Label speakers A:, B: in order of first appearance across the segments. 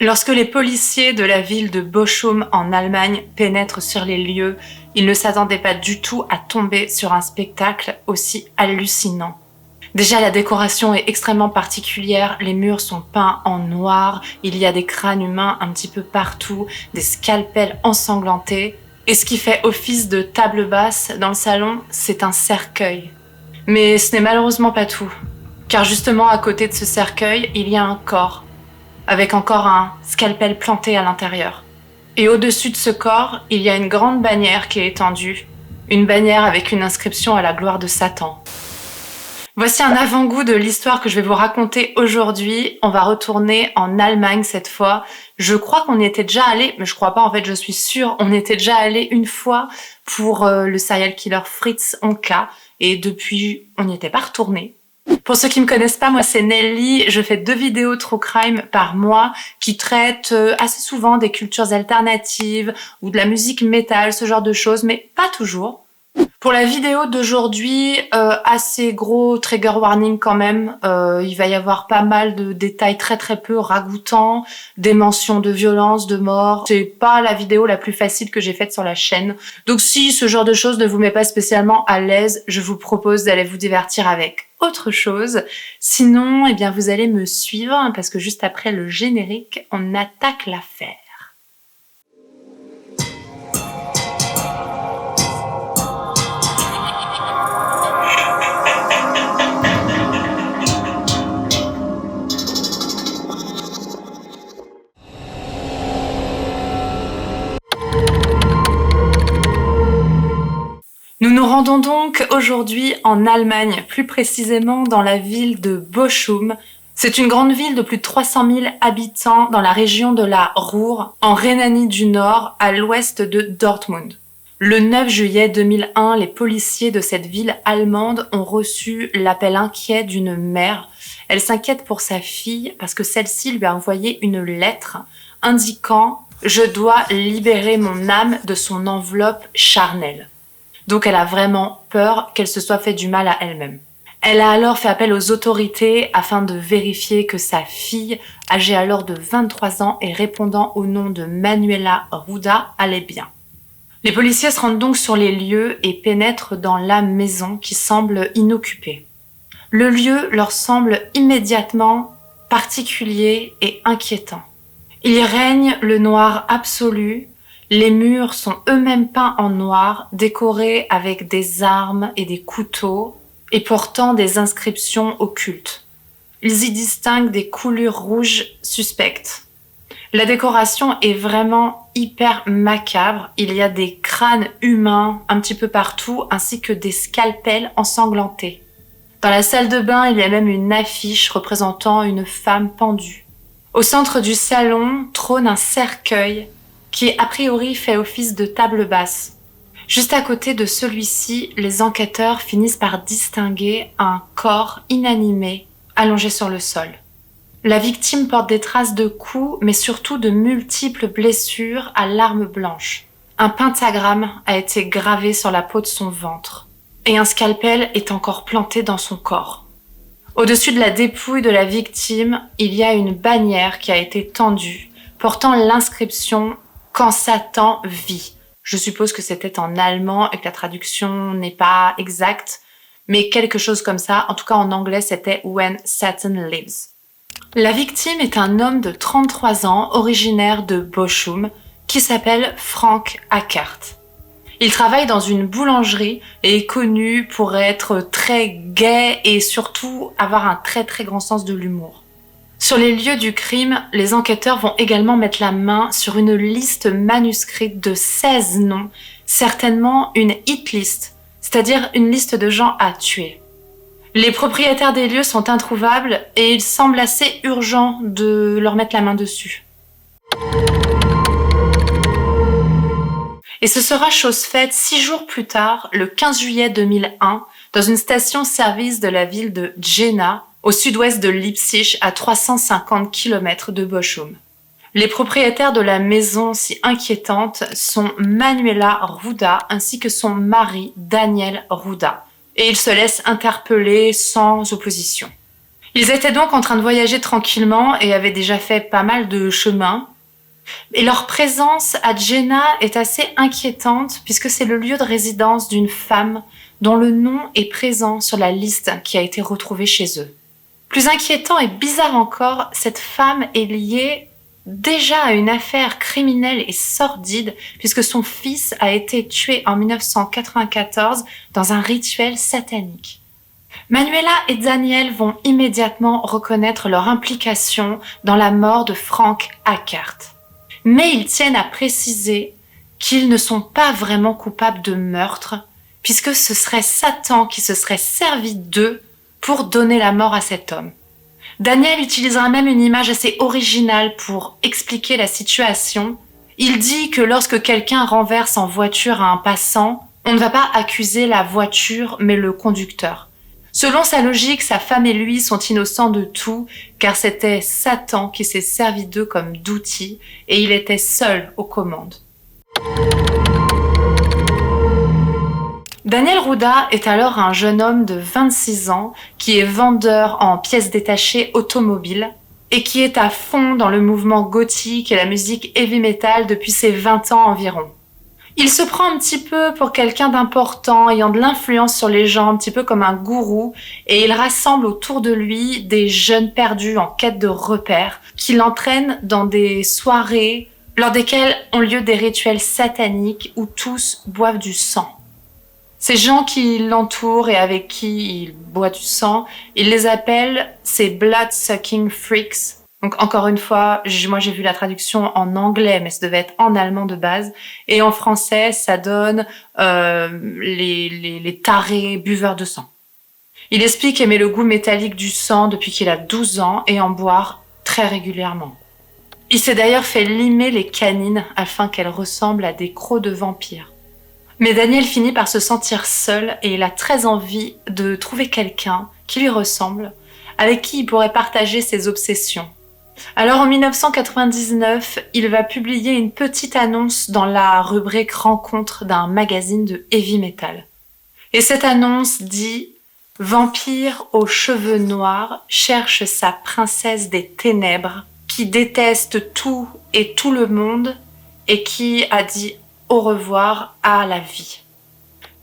A: Lorsque les policiers de la ville de Bochum en Allemagne pénètrent sur les lieux, ils ne s'attendaient pas du tout à tomber sur un spectacle aussi hallucinant. Déjà, la décoration est extrêmement particulière, les murs sont peints en noir, il y a des crânes humains un petit peu partout, des scalpels ensanglantés, et ce qui fait office de table basse dans le salon, c'est un cercueil. Mais ce n'est malheureusement pas tout, car justement à côté de ce cercueil, il y a un corps, avec encore un scalpel planté à l'intérieur. Et au-dessus de ce corps, il y a une grande bannière qui est étendue, une bannière avec une inscription à la gloire de Satan. Voici un avant-goût de l'histoire que je vais vous raconter aujourd'hui. On va retourner en Allemagne cette fois. Je crois qu'on y était déjà allé, mais je crois pas, en fait, je suis sûre. On était déjà allé une fois pour le serial killer Fritz Honka, et depuis, on n'y était pas retourné. Pour ceux qui me connaissent pas, moi c'est Nelly, je fais 2 vidéos true crime par mois qui traitent assez souvent des cultures alternatives ou de la musique métal, ce genre de choses, mais pas toujours. Pour la vidéo d'aujourd'hui, assez gros trigger warning quand même, il va y avoir pas mal de détails très peu ragoûtants, des mentions de violence, de mort. C'est pas la vidéo la plus facile que j'ai faite sur la chaîne. Donc si ce genre de choses ne vous met pas spécialement à l'aise, je vous propose d'aller vous divertir avec autre chose. Sinon, eh bien vous allez me suivre parce que juste après le générique, on attaque l'affaire. Nous nous rendons donc aujourd'hui en Allemagne, plus précisément dans la ville de Bochum. C'est une grande ville de plus de 300 000 habitants dans la région de la Ruhr, en Rhénanie du Nord, à l'ouest de Dortmund. Le 9 juillet 2001, les policiers de cette ville allemande ont reçu l'appel inquiet d'une mère. Elle s'inquiète pour sa fille parce que celle-ci lui a envoyé une lettre indiquant « Je dois libérer mon âme de son enveloppe charnelle ». Donc elle a vraiment peur qu'elle se soit fait du mal à elle-même. Elle a alors fait appel aux autorités afin de vérifier que sa fille, âgée alors de 23 ans et répondant au nom de Manuela Ruda, allait bien. Les policiers se rendent donc sur les lieux et pénètrent dans la maison qui semble inoccupée. Le lieu leur semble immédiatement particulier et inquiétant. Il y règne le noir absolu. Les murs sont eux-mêmes peints en noir, décorés avec des armes et des couteaux et portant des inscriptions occultes. Ils y distinguent des coulures rouges suspectes. La décoration est vraiment hyper macabre. Il y a des crânes humains un petit peu partout ainsi que des scalpels ensanglantés. Dans la salle de bain, il y a même une affiche représentant une femme pendue. Au centre du salon trône un cercueil qui a priori fait office de table basse. Juste à côté de celui-ci, les enquêteurs finissent par distinguer un corps inanimé allongé sur le sol. La victime porte des traces de coups, mais surtout de multiples blessures à l'arme blanche. Un pentagramme a été gravé sur la peau de son ventre, et un scalpel est encore planté dans son corps. Au-dessus de la dépouille de la victime, il y a une bannière qui a été tendue, portant l'inscription « Quand Satan vit ». Je suppose que c'était en allemand et que la traduction n'est pas exacte, mais quelque chose comme ça. En tout cas, en anglais, c'était « When Satan lives ». La victime est un homme de 33 ans, originaire de Bochum, qui s'appelle Frank Ackert. Il travaille dans une boulangerie et est connu pour être très gai et surtout avoir un très grand sens de l'humour. Sur les lieux du crime, les enquêteurs vont également mettre la main sur une liste manuscrite de 16 noms, certainement une hit list, c'est-à-dire une liste de gens à tuer. Les propriétaires des lieux sont introuvables et il semble assez urgent de leur mettre la main dessus. Et ce sera chose faite 6 jours plus tard, le 15 juillet 2001, dans une station-service de la ville de Jena, au sud-ouest de Leipzig, à 350 km de Bochum. Les propriétaires de la maison si inquiétante sont Manuela Ruda ainsi que son mari Daniel Ruda. Et ils se laissent interpeller sans opposition. Ils étaient donc en train de voyager tranquillement et avaient déjà fait pas mal de chemin. Et leur présence à Djenna est assez inquiétante puisque c'est le lieu de résidence d'une femme dont le nom est présent sur la liste qui a été retrouvée chez eux. Plus inquiétant et bizarre encore, cette femme est liée déjà à une affaire criminelle et sordide puisque son fils a été tué en 1994 dans un rituel satanique. Manuela et Daniel vont immédiatement reconnaître leur implication dans la mort de Frank Hackert. Mais ils tiennent à préciser qu'ils ne sont pas vraiment coupables de meurtre puisque ce serait Satan qui se serait servi d'eux pour donner la mort à cet homme. Daniel utilisera même une image assez originale pour expliquer la situation. Il dit que lorsque quelqu'un renverse en voiture à un passant, on ne va pas accuser la voiture mais le conducteur. Selon sa logique, sa femme et lui sont innocents de tout, car c'était Satan qui s'est servi d'eux comme d'outils et il était seul aux commandes. Daniel Rouda est alors un jeune homme de 26 ans qui est vendeur en pièces détachées automobiles et qui est à fond dans le mouvement gothique et la musique heavy metal depuis ses 20 ans environ. Il se prend un petit peu pour quelqu'un d'important, ayant de l'influence sur les gens, un petit peu comme un gourou, et il rassemble autour de lui des jeunes perdus en quête de repères, qui l'entraînent dans des soirées lors desquelles ont lieu des rituels sataniques où tous boivent du sang. Ces gens qui l'entourent et avec qui il boit du sang, il les appelle ces blood-sucking freaks. Donc encore une fois, moi j'ai vu la traduction en anglais, mais ça devait être en allemand de base. Et en français, ça donne les tarés buveurs de sang. Il explique aimer le goût métallique du sang depuis qu'il a 12 ans et en boire très régulièrement. Il s'est d'ailleurs fait limer les canines afin qu'elles ressemblent à des crocs de vampires. Mais Daniel finit par se sentir seul et il a très envie de trouver quelqu'un qui lui ressemble, avec qui il pourrait partager ses obsessions. Alors en 1999, il va publier une petite annonce dans la rubrique Rencontre d'un magazine de heavy metal. Et cette annonce dit « Vampire aux cheveux noirs cherche sa princesse des ténèbres qui déteste tout et tout le monde et qui a dit au revoir à la vie ».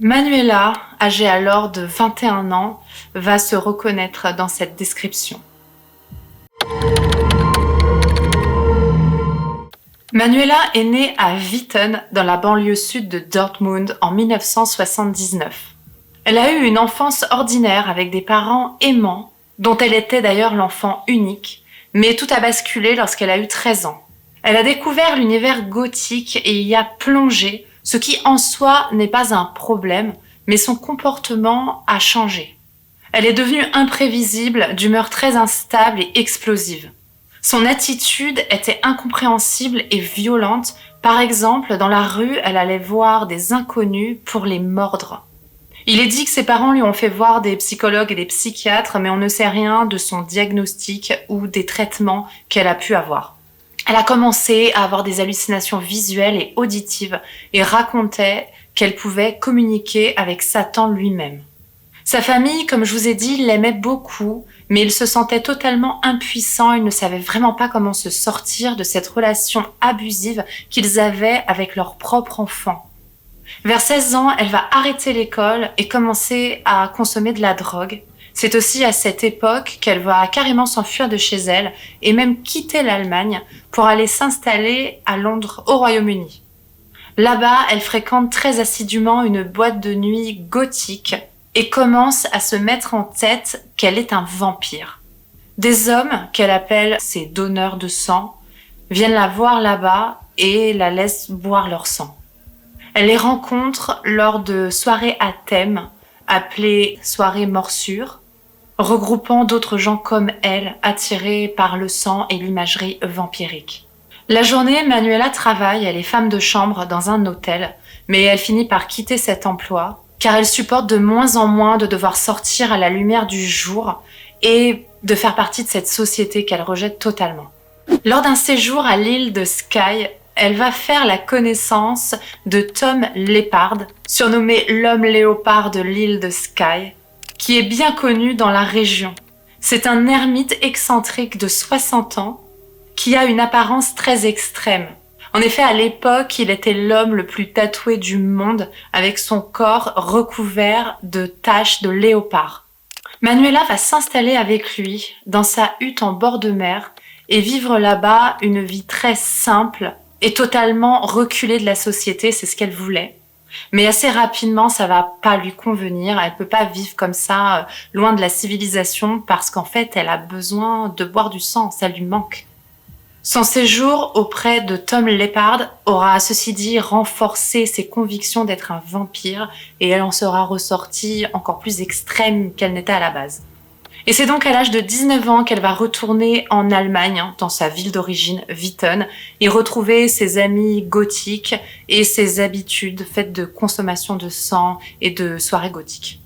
A: Manuela, âgée alors de 21 ans, va se reconnaître dans cette description. Manuela est née à Witten, dans la banlieue sud de Dortmund, en 1979. Elle a eu une enfance ordinaire avec des parents aimants, dont elle était d'ailleurs l'enfant unique, mais tout a basculé lorsqu'elle a eu 13 ans. Elle a découvert l'univers gothique et y a plongé, ce qui en soi n'est pas un problème, mais son comportement a changé. Elle est devenue imprévisible, d'humeur très instable et explosive. Son attitude était incompréhensible et violente. Par exemple, dans la rue, elle allait voir des inconnus pour les mordre. Il est dit que ses parents lui ont fait voir des psychologues et des psychiatres, mais on ne sait rien de son diagnostic ou des traitements qu'elle a pu avoir. Elle a commencé à avoir des hallucinations visuelles et auditives et racontait qu'elle pouvait communiquer avec Satan lui-même. Sa famille, comme je vous ai dit, l'aimait beaucoup, mais il se sentait totalement impuissant, il ne savait vraiment pas comment se sortir de cette relation abusive qu'ils avaient avec leur propre enfant. Vers 16 ans, elle va arrêter l'école et commencer à consommer de la drogue. C'est aussi à cette époque qu'elle va carrément s'enfuir de chez elle et même quitter l'Allemagne pour aller s'installer à Londres, au Royaume-Uni. Là-bas, elle fréquente très assidûment une boîte de nuit gothique et commence à se mettre en tête qu'elle est un vampire. Des hommes, qu'elle appelle ses donneurs de sang, viennent la voir là-bas et la laissent boire leur sang. Elle les rencontre lors de soirées à thème, appelées soirées morsures, regroupant d'autres gens comme elle, attirés par le sang et l'imagerie vampirique. La journée, Manuela travaille, elle est femme de chambre dans un hôtel, mais elle finit par quitter cet emploi, car elle supporte de moins en moins de devoir sortir à la lumière du jour et de faire partie de cette société qu'elle rejette totalement. Lors d'un séjour à l'île de Skye, elle va faire la connaissance de Tom Leppard, surnommé l'homme léopard de l'île de Skye, qui est bien connu dans la région. C'est un ermite excentrique de 60 ans qui a une apparence très extrême. En effet, à l'époque, il était l'homme le plus tatoué du monde, avec son corps recouvert de taches de léopard. Manuela va s'installer avec lui dans sa hutte en bord de mer et vivre là-bas une vie très simple et totalement reculée de la société, c'est ce qu'elle voulait. Mais assez rapidement, ça va pas lui convenir. Elle peut pas vivre comme ça, loin de la civilisation, parce qu'en fait, elle a besoin de boire du sang, ça lui manque. Son séjour auprès de Tom Leppard aura, ceci dit, renforcé ses convictions d'être un vampire et elle en sera ressortie encore plus extrême qu'elle n'était à la base. Et c'est donc à l'âge de 19 ans qu'elle va retourner en Allemagne, dans sa ville d'origine, Witten, et retrouver ses amis gothiques et ses habitudes faites de consommation de sang et de soirées gothiques.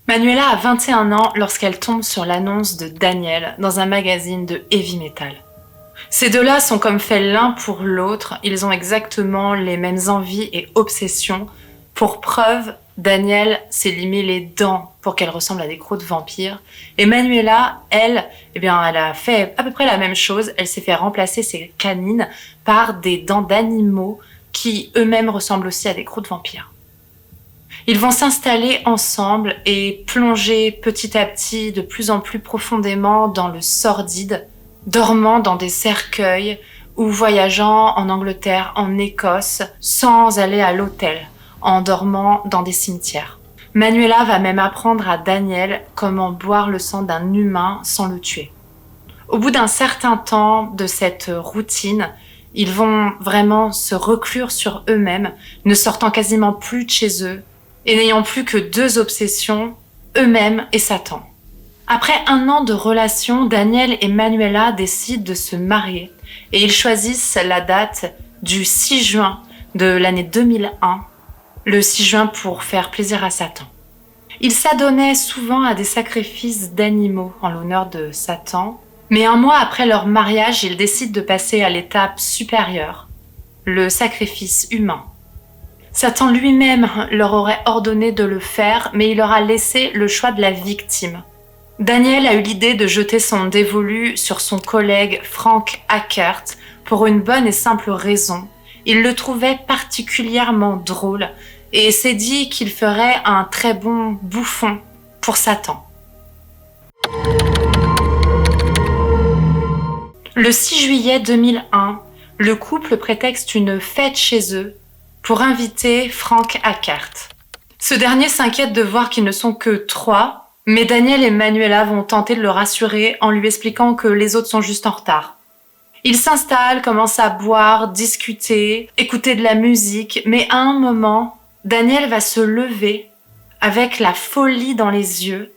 A: Manuela a 21 ans lorsqu'elle tombe sur l'annonce de Daniel dans un magazine de heavy metal. Ces deux-là sont comme faits l'un pour l'autre, ils ont exactement les mêmes envies et obsessions. Pour preuve, Daniel s'est limé les dents pour qu'elle ressemble à des crocs de vampire. Et Manuela, elle a fait à peu près la même chose. Elle s'est fait remplacer ses canines par des dents d'animaux qui eux-mêmes ressemblent aussi à des crocs de vampire. Ils vont s'installer ensemble et plonger petit à petit de plus en plus profondément dans le sordide, dormant dans des cercueils ou voyageant en Angleterre, en Écosse, sans aller à l'hôtel, en dormant dans des cimetières. Manuela va même apprendre à Daniel comment boire le sang d'un humain sans le tuer. Au bout d'un certain temps de cette routine, ils vont vraiment se reclure sur eux-mêmes, ne sortant quasiment plus de chez eux et n'ayant plus que deux obsessions, eux-mêmes et Satan. Après 1 an de relation, Daniel et Manuela décident de se marier et ils choisissent la date du 6 juin de l'année 2001, le 6 juin pour faire plaisir à Satan. Ils s'adonnaient souvent à des sacrifices d'animaux en l'honneur de Satan, mais 1 mois après leur mariage, ils décident de passer à l'étape supérieure, le sacrifice humain. Satan lui-même leur aurait ordonné de le faire, mais il leur a laissé le choix de la victime. Daniel a eu l'idée de jeter son dévolu sur son collègue Frank Hackert pour une bonne et simple raison. Il le trouvait particulièrement drôle et s'est dit qu'il ferait un très bon bouffon pour Satan. Le 6 juillet 2001, le couple prétexte une fête chez eux pour inviter Frank Hackert. Ce dernier s'inquiète de voir qu'ils ne sont que 3, mais Daniel et Manuela vont tenter de le rassurer en lui expliquant que les autres sont juste en retard. Ils s'installent, commencent à boire, discuter, écouter de la musique, mais à un moment, Daniel va se lever avec la folie dans les yeux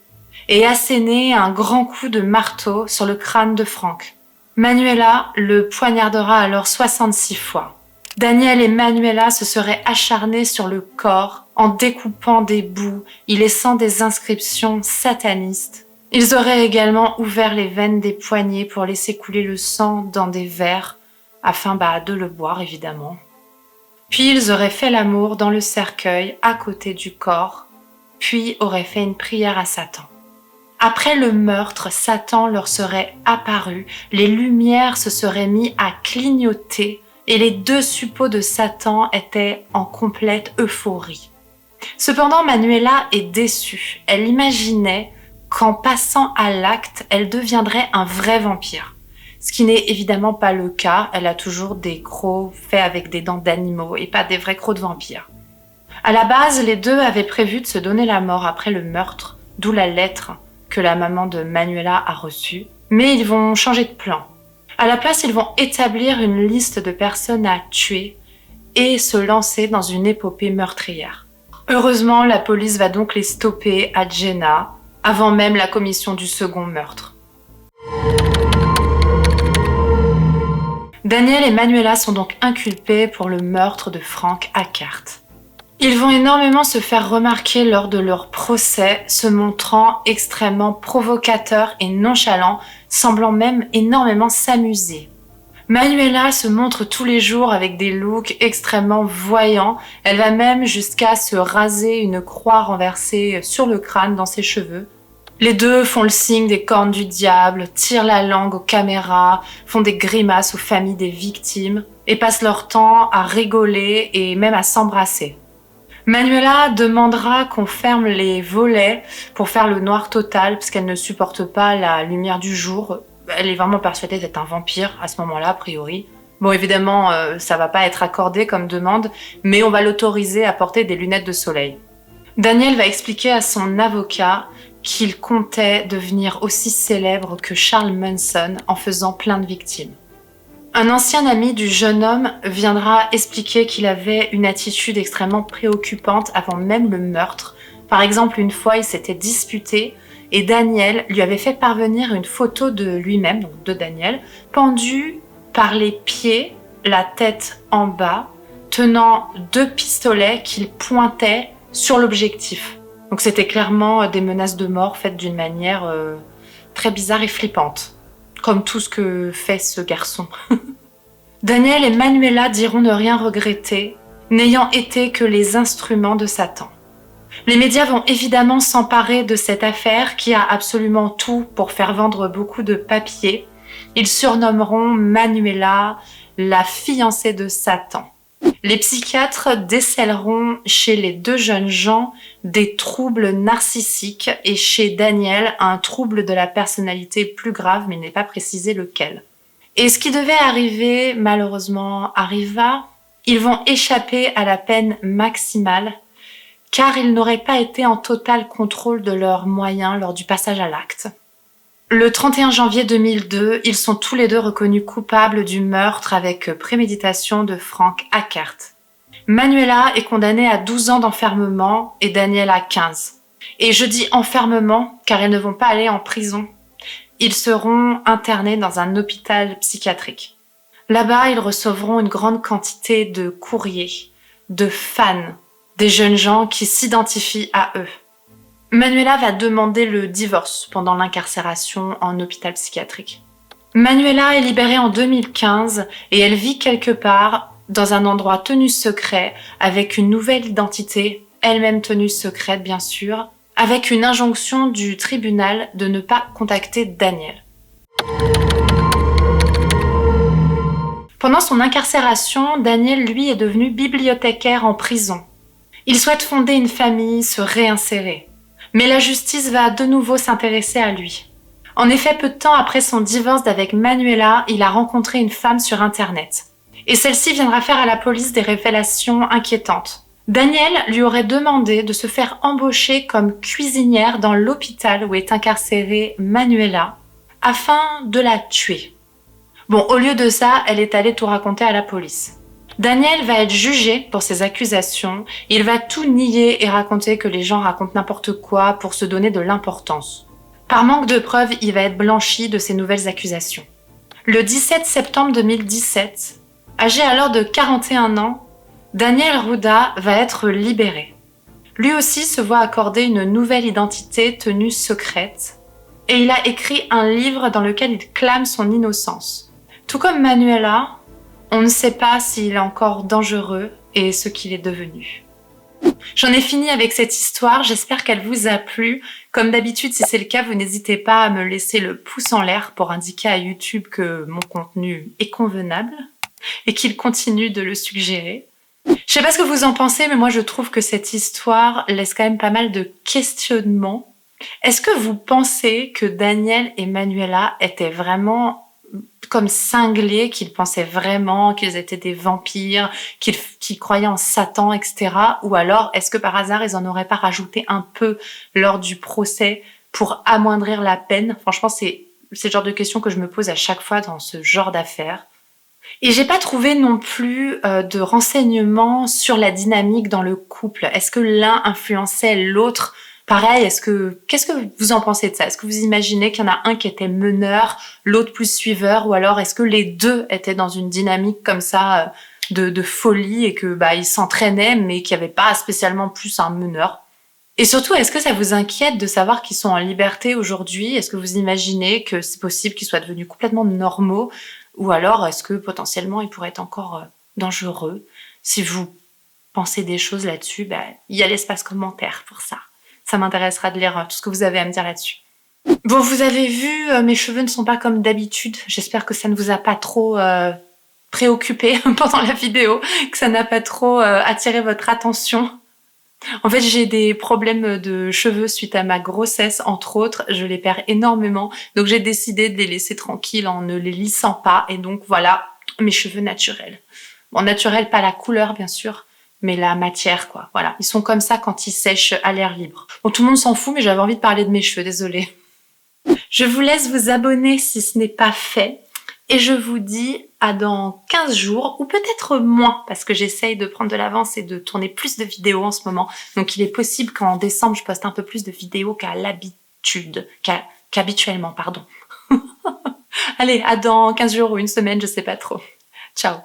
A: et asséner un grand coup de marteau sur le crâne de Frank. Manuela le poignardera alors 66 fois. Daniel et Manuela se seraient acharnés sur le corps en découpant des bouts, y laissant des inscriptions satanistes. Ils auraient également ouvert les veines des poignets pour laisser couler le sang dans des verres, afin de le boire évidemment. Puis ils auraient fait l'amour dans le cercueil à côté du corps, puis auraient fait une prière à Satan. Après le meurtre, Satan leur serait apparu, les lumières se seraient mis à clignoter et les 2 suppôts de Satan étaient en complète euphorie. Cependant, Manuela est déçue. Elle imaginait qu'en passant à l'acte, elle deviendrait un vrai vampire. Ce qui n'est évidemment pas le cas. Elle a toujours des crocs faits avec des dents d'animaux et pas des vrais crocs de vampires. À la base, les 2 avaient prévu de se donner la mort après le meurtre, d'où la lettre que la maman de Manuela a reçue. Mais ils vont changer de plan. À la place, ils vont établir une liste de personnes à tuer et se lancer dans une épopée meurtrière. Heureusement, la police va donc les stopper à Jena, avant même la commission du second meurtre. Daniel et Manuela sont donc inculpés pour le meurtre de Frank Hackert. Ils vont énormément se faire remarquer lors de leur procès, se montrant extrêmement provocateurs et nonchalants, semblant même énormément s'amuser. Manuela se montre tous les jours avec des looks extrêmement voyants. Elle va même jusqu'à se raser une croix renversée sur le crâne dans ses cheveux. Les deux font le signe des cornes du diable, tirent la langue aux caméras, font des grimaces aux familles des victimes et passent leur temps à rigoler et même à s'embrasser. Manuela demandera qu'on ferme les volets pour faire le noir total parce qu'elle ne supporte pas la lumière du jour. Elle est vraiment persuadée d'être un vampire à ce moment-là, a priori. Bon, évidemment, ça va pas être accordé comme demande, mais on va l'autoriser à porter des lunettes de soleil. Daniel va expliquer à son avocat qu'il comptait devenir aussi célèbre que Charles Manson en faisant plein de victimes. Un ancien ami du jeune homme viendra expliquer qu'il avait une attitude extrêmement préoccupante avant même le meurtre. Par exemple, une fois, il s'était disputé et Daniel lui avait fait parvenir une photo de lui-même, donc de Daniel, pendu par les pieds, la tête en bas, tenant 2 pistolets qu'il pointait sur l'objectif. Donc c'était clairement des menaces de mort faites d'une manière très bizarre et flippante, comme tout ce que fait ce garçon. Daniel et Manuela diront ne rien regretter, n'ayant été que les instruments de Satan. Les médias vont évidemment s'emparer de cette affaire qui a absolument tout pour faire vendre beaucoup de papiers. Ils surnommeront Manuela la fiancée de Satan. Les psychiatres décèleront chez les 2 jeunes gens des troubles narcissiques et chez Daniel un trouble de la personnalité plus grave, mais il n'est pas précisé lequel. Et ce qui devait arriver, malheureusement, arriva. Ils vont échapper à la peine maximale car ils n'auraient pas été en total contrôle de leurs moyens lors du passage à l'acte. Le 31 janvier 2002, ils sont tous les 2 reconnus coupables du meurtre avec préméditation de Frank Hackert. Manuela est condamnée à 12 ans d'enfermement et Daniel à 15. Et je dis enfermement car ils ne vont pas aller en prison. Ils seront internés dans un hôpital psychiatrique. Là-bas, ils recevront une grande quantité de courriers, de fans, des jeunes gens qui s'identifient à eux. Manuela va demander le divorce pendant l'incarcération en hôpital psychiatrique. Manuela est libérée en 2015 et elle vit quelque part dans un endroit tenu secret avec une nouvelle identité, elle-même tenue secrète bien sûr, avec une injonction du tribunal de ne pas contacter Daniel. Pendant son incarcération, Daniel, lui, est devenu bibliothécaire en prison. Il souhaite fonder une famille, se réinsérer. Mais la justice va de nouveau s'intéresser à lui. En effet, peu de temps après son divorce d'avec Manuela, il a rencontré une femme sur Internet. Et celle-ci viendra faire à la police des révélations inquiétantes. Daniel lui aurait demandé de se faire embaucher comme cuisinière dans l'hôpital où est incarcérée Manuela, afin de la tuer. Bon, au lieu de ça, elle est allée tout raconter à la police. Daniel va être jugé pour ses accusations. Il va tout nier et raconter que les gens racontent n'importe quoi pour se donner de l'importance. Par manque de preuves, il va être blanchi de ces nouvelles accusations. Le 17 septembre 2017, âgé alors de 41 ans, Daniel Ruda va être libéré. Lui aussi se voit accorder une nouvelle identité tenue secrète et il a écrit un livre dans lequel il clame son innocence. Tout comme Manuela, on ne sait pas s'il est encore dangereux et ce qu'il est devenu. J'en ai fini avec cette histoire, j'espère qu'elle vous a plu. Comme d'habitude, si c'est le cas, vous n'hésitez pas à me laisser le pouce en l'air pour indiquer à YouTube que mon contenu est convenable et qu'il continue de le suggérer. Je sais pas ce que vous en pensez, mais moi je trouve que cette histoire laisse quand même pas mal de questionnements. Est-ce que vous pensez que Daniel et Manuela étaient vraiment comme cinglés, qu'ils pensaient vraiment qu'ils étaient des vampires, qu'ils croyaient en Satan, etc. Ou alors, est-ce que par hasard, ils en auraient pas rajouté un peu lors du procès pour amoindrir la peine? Franchement, c'est le genre de questions que je me pose à chaque fois dans ce genre d'affaires. Et j'ai pas trouvé non plus de renseignements sur la dynamique dans le couple. Est-ce que l'un influençait l'autre? Pareil, qu'est-ce que vous en pensez de ça? Est-ce que vous imaginez qu'il y en a un qui était meneur, l'autre plus suiveur, ou alors est-ce que les deux étaient dans une dynamique comme ça de folie et que ils s'entraînaient mais qu'il n'y avait pas spécialement plus un meneur? Et surtout, est-ce que ça vous inquiète de savoir qu'ils sont en liberté aujourd'hui? Est-ce que vous imaginez que c'est possible qu'ils soient devenus complètement normaux? Ou alors, est-ce que potentiellement ils pourraient être encore dangereux? Si vous pensez des choses là-dessus, il y a l'espace commentaire pour ça. Ça m'intéressera de lire tout ce que vous avez à me dire là-dessus. Bon, vous avez vu, mes cheveux ne sont pas comme d'habitude. J'espère que ça ne vous a pas trop préoccupé pendant la vidéo, que ça n'a pas trop attiré votre attention. En fait, j'ai des problèmes de cheveux suite à ma grossesse, entre autres. Je les perds énormément. Donc, j'ai décidé de les laisser tranquilles en ne les lissant pas. Et donc, voilà, mes cheveux naturels. Bon, naturels, pas la couleur, bien sûr, mais la matière, quoi. Voilà, ils sont comme ça quand ils sèchent à l'air libre. Bon, tout le monde s'en fout, mais j'avais envie de parler de mes cheveux, désolée. Je vous laisse vous abonner si ce n'est pas fait. Et je vous dis à dans 15 jours, ou peut-être moins, parce que j'essaye de prendre de l'avance et de tourner plus de vidéos en ce moment. Donc il est possible qu'en décembre, je poste un peu plus de vidéos qu'habituellement, pardon. Allez, à dans 15 jours ou une semaine, je sais pas trop. Ciao.